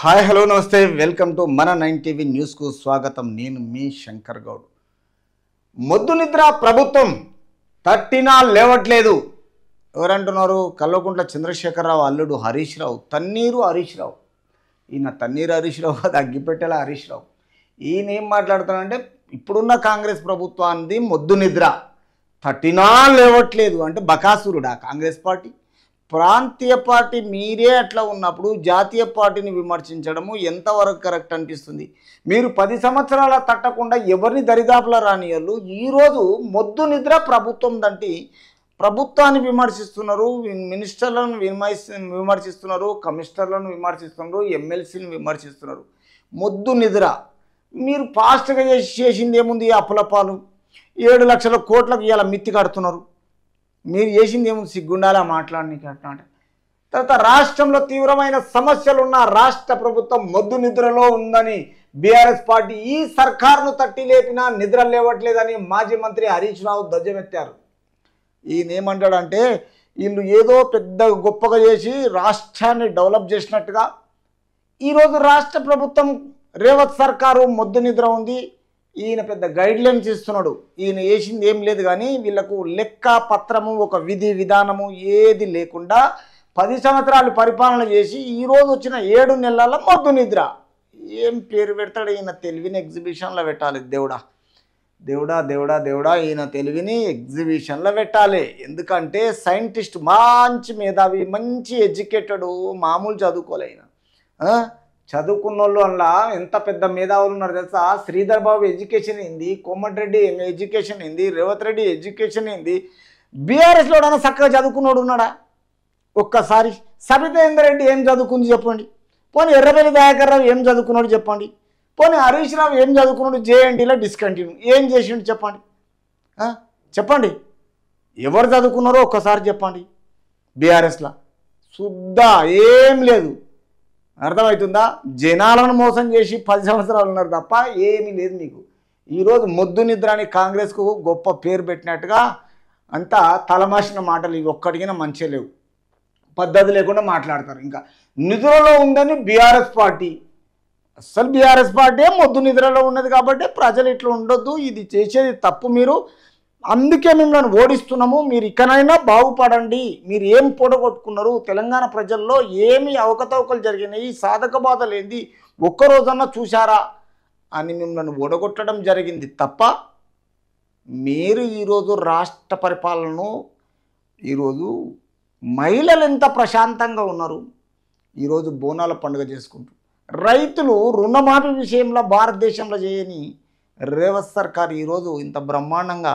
Hi hello నమస్తే welcome to మన 9 TV న్యూస్కు స్వాగతం. నేను మీ శంకర్ గౌడ్. మొద్దు నిద్ర ప్రభుత్వం తట్టినా లేవట్లేదు. ఎవరంటున్నారు? కల్వకుంట్ల చంద్రశేఖరరావు అల్లుడు హరీష్ రావు, తన్నీరు హరీష్ రావు. ఈయన తన్నీరు హరీష్ రావు కాదు, అగ్గిపెట్టెల హరీష్ రావు. ఈయన ఏం మాట్లాడుతున్నాడంటే ఇప్పుడున్న కాంగ్రెస్ ప్రభుత్వానికి మొద్దు నిద్ర తట్టినా లేవట్లేదు అంటే బకాసురుడా కాంగ్రెస్ పార్టీ? ప్రాంతీయ పార్టీ మీరే అట్లా ఉన్నప్పుడు జాతీయ పార్టీని విమర్శించడము ఎంతవరకు కరెక్ట్ అనిపిస్తుంది? మీరు 10 సంవత్సరాల తట్టకుండా ఎవరిని దరిదాపులా రానియళ్ళు ఈరోజు మొద్దు నిద్ర ప్రభుత్వం దంటి ప్రభుత్వాన్ని విమర్శిస్తున్నారు, మినిస్టర్లను విమర్శిస్తున్నారు, కమిషనర్లను విమర్శిస్తున్నారు, ఎమ్మెల్సీని విమర్శిస్తున్నారు. మొద్దు నిద్ర మీరు ఫాస్ట్గా చేసింది ఏముంది? అప్పులపాలు 7 లక్షల కోట్లకు ఇలా మిత్తి కడుతున్నారు. మీరు చేసింది ఏముంది? సిగ్గుండాలా మాట్లాడడానికి అట్లా అంటే. తర్వాత రాష్ట్రంలో తీవ్రమైన సమస్యలున్న రాష్ట్ర ప్రభుత్వం మొద్దు నిద్రలో ఉందని బీఆర్ఎస్ పార్టీ ఈ సర్కారును తట్టి లేపినా నిద్ర లేవట్లేదని మాజీ మంత్రి హరీష్ రావు ధ్వజమెత్తారు. ఈయన ఏమంటాడంటే వీళ్ళు ఏదో పెద్ద గొప్పగా చేసి రాష్ట్రాన్ని డెవలప్ చేసినట్టుగా ఈరోజు రాష్ట్ర ప్రభుత్వం రేవంత్ సర్కారు మొద్దు నిద్ర ఉంది, ఈయన పెద్ద గైడ్లైన్స్ ఇస్తున్నాడు. ఈయన వేసింది ఏం లేదు, కానీ వీళ్ళకు లెక్క పత్రము ఒక విధి విధానము ఏది లేకుండా 10 సంవత్సరాలు పరిపాలన చేసి ఈరోజు వచ్చిన 7 నెలల మొద్దు నిద్ర. ఏం పేరు పెడతాడు ఈయన? తెలివిని ఎగ్జిబిషన్లో పెట్టాలి. దేవుడా దేవుడా దేవుడా దేవుడా ఈయన తెలివిని ఎగ్జిబిషన్లో పెట్టాలి. ఎందుకంటే సైంటిస్ట్, మంచి మేధావి, మంచి ఎడ్యుకేటెడ్, మామూలు చదువుకోలే ఆయన. చదువుకున్న వాళ్ళు అలా ఎంత పెద్ద మేధావులు ఉన్నారు తెలుసా? శ్రీధర్ బాబు ఎడ్యుకేషన్ ఏంది, కోమటిరెడ్డి ఎడ్యుకేషన్ ఏంది, రేవంత్ రెడ్డి ఎడ్యుకేషన్ ఏంది? బీఆర్ఎస్లో చక్కగా చదువుకున్నాడు ఉన్నాడా? ఒక్కసారి సబితేందర్ రెడ్డి ఏం చదువుకుంది చెప్పండి. పోనీ ఎర్రబెల్లి దయాకర్ రావు ఏం చదువుకున్నాడు చెప్పండి. పోనీ హరీష్ రావు ఏం చదువుకున్నాడు? జేఎన్టీలో డిస్కంటిన్యూ ఏం చేసిండు చెప్పండి. చెప్పండి ఎవరు చదువుకున్నారో ఒక్కసారి చెప్పండి. బీఆర్ఎస్లో శుద్ధ ఏం లేదు. అర్థమవుతుందా? జనాలను మోసం చేసి 10 సంవత్సరాలు ఉన్నారు తప్ప ఏమీ లేదు నీకు. ఈరోజు మొద్దు నిద్ర అని కాంగ్రెస్కు గొప్ప పేరు పెట్టినట్టుగా అంతా తలమాసిన మాటలు ఇవి ఒక్కటికైనా మంచిగా లేవు, పద్ధతి లేకుండా మాట్లాడతారు. ఇంకా నిద్రలో ఉందని బీఆర్ఎస్ పార్టీ, అసలు బీఆర్ఎస్ పార్టీ మొద్దు నిద్రలో ఉన్నది కాబట్టి ప్రజలు ఇట్లా ఉండొద్దు, ఇది చేసేది తప్పు, మీరు అందుకే మిమ్మల్ని ఓడిస్తున్నాము, మీరు ఇకనైనా బాగుపడండి, మీరు ఏం పొడగొట్టుకున్నారు, తెలంగాణ ప్రజల్లో ఏమి అవకతవకలు జరిగినాయి, సాధక బాధలు ఏంది ఒక్కరోజన్నా చూశారా అని మిమ్మల్ని ఓడగొట్టడం జరిగింది తప్ప మీరు ఈరోజు రాష్ట్ర పరిపాలనను ఈరోజు మహిళలు ఎంత ప్రశాంతంగా ఉన్నారు. ఈరోజు బోనాల పండుగ చేసుకుంటూ రైతులు రుణమాఫీ విషయంలో భారతదేశంలో చేయని రేవంత్ సర్కార్ ఈరోజు ఇంత బ్రహ్మాండంగా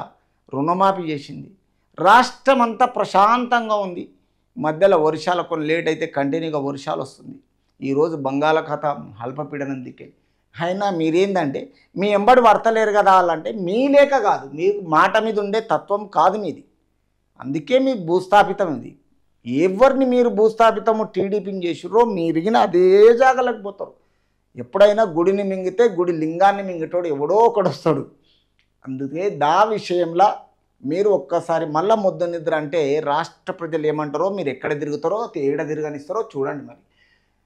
రుణమాఫీ చేసింది. రాష్ట్రం అంతా ప్రశాంతంగా ఉంది. మధ్యలో వర్షాలు కొన్ని లేట్ అయితే కంటిన్యూగా వర్షాలు వస్తుంది. ఈరోజు బంగాళాఖాతం అల్పపీడనం దిక్కే. అయినా మీరేందంటే మీ ఎంబడి వర్తలేరు కదా వాళ్ళంటే మీ లేక కాదు, మీకు మాట మీద ఉండే తత్వం కాదు మీది. అందుకే మీకు భూస్థాపితం ఇది. ఎవరిని మీరు భూస్థాపితము టీడీపీని చేసిర్రో మీరిగిన అదే జాగలకు పోతారు. ఎప్పుడైనా గుడిని మింగితే గుడి లింగాన్ని మింగటోడు ఎవడో ఒకడు వస్తాడు. అందుకే దా విషయంలో మీరు ఒక్కసారి మళ్ళా మొద్దు నిద్ర అంటే రాష్ట్ర ప్రజలు ఏమంటారో, మీరు ఎక్కడ తిరుగుతారో ఏడ తిరగనిస్తారో చూడండి మరి.